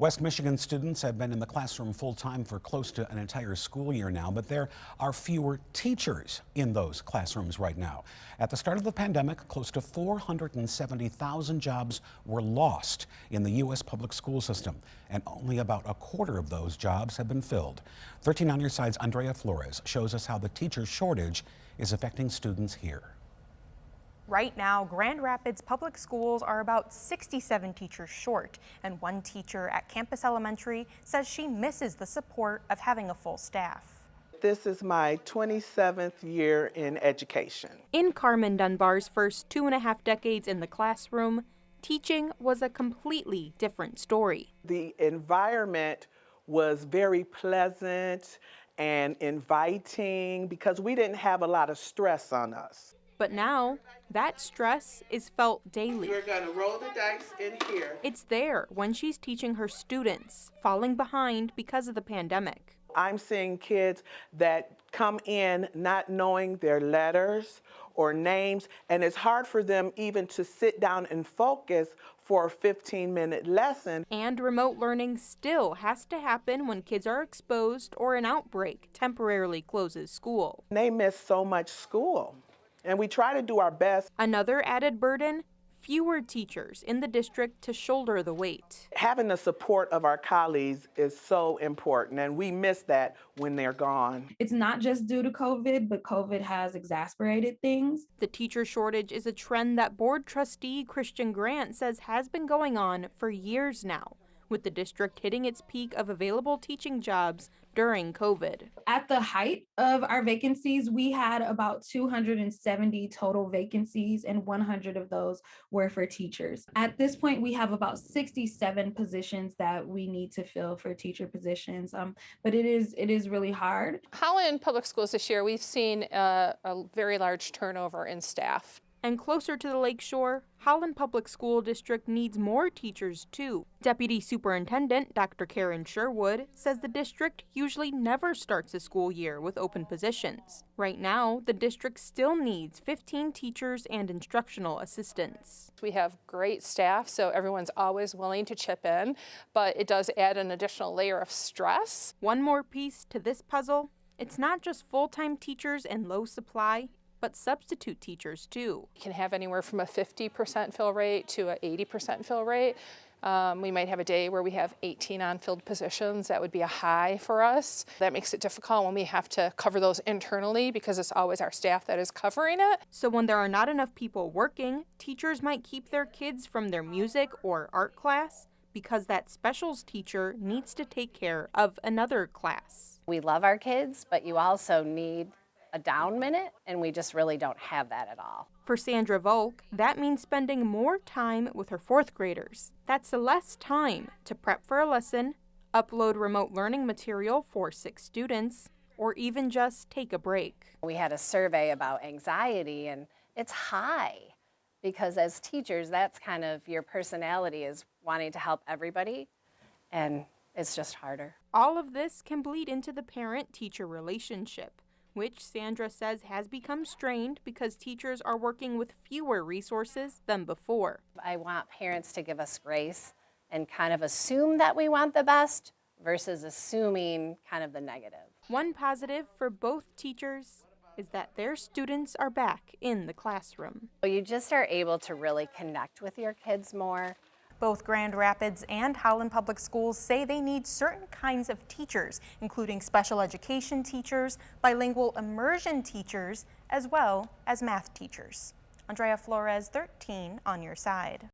West Michigan students have been in the classroom full-time for close to an entire school year now, but there are fewer teachers in those classrooms right now. At the start of the pandemic, close to 470,000 jobs were lost in the U.S. public school system, and only about a quarter of those jobs have been filled. 13 on your side's Andrea Flores shows us how the teacher shortage is affecting students here. Right now, Grand Rapids Public Schools are about 67 teachers short, and one teacher at Campus Elementary says she misses the support of having a full staff. This is my 27th year in education. In Carmen Dunbar's first 2.5 decades in the classroom, teaching was a completely different story. The environment was very pleasant and inviting because we didn't have a lot of stress on us. But now, that stress is felt daily. We're going to roll the dice in here. It's there when she's teaching her students, falling behind because of the pandemic. I'm seeing kids that come in not knowing their letters or names, and it's hard for them even to sit down and focus for a 15-minute lesson. And remote learning still has to happen when kids are exposed or an outbreak temporarily closes school. They miss so much school. And we try to do our best. Another added burden, fewer teachers in the district to shoulder the weight. Having the support of our colleagues is so important, and we miss that when they're gone. It's not just due to COVID, but COVID has exacerbated things. The teacher shortage is a trend that board trustee Christian Grant says has been going on for years now, with the district hitting its peak of available teaching jobs during COVID. At the height of our vacancies, we had about 270 total vacancies, and 100 of those were for teachers. At this point, we have about 67 positions that we need to fill for teacher positions, but it is really hard. Holland Public Schools this year, we've seen a very large turnover in staff. And closer to the lakeshore, Holland Public School District needs more teachers too. Deputy Superintendent Dr. Karen Sherwood says the district usually never starts a school year with open positions. Right now, the district still needs 15 teachers and instructional assistants. We have great staff, so everyone's always willing to chip in, but it does add an additional layer of stress. One more piece to this puzzle, it's not just full-time teachers and low supply, but substitute teachers too. You can have anywhere from a 50% fill rate to an 80% fill rate. We might have a day where we have 18 unfilled positions. That would be a high for us. That makes it difficult when we have to cover those internally because it's always our staff that is covering it. So when there are not enough people working, teachers might keep their kids from their music or art class because that specials teacher needs to take care of another class. We love our kids, but you also need a down minute, and we just really don't have that at all. For Sandra Volk, that means spending more time with her fourth graders. That's less time to prep for a lesson, upload remote learning material for 6 students, or even just take a break. We had a survey about anxiety, and it's high because as teachers, that's kind of your personality, is wanting to help everybody, and it's just harder. All of this can bleed into the parent-teacher relationship, which Sandra says has become strained because teachers are working with fewer resources than before. I want parents to give us grace and kind of assume that we want the best versus assuming kind of the negative. One positive for both teachers is that their students are back in the classroom. You just are able to really connect with your kids more. Both Grand Rapids and Holland Public Schools say they need certain kinds of teachers, including special education teachers, bilingual immersion teachers, as well as math teachers. Andrea Flores, 13 on your side.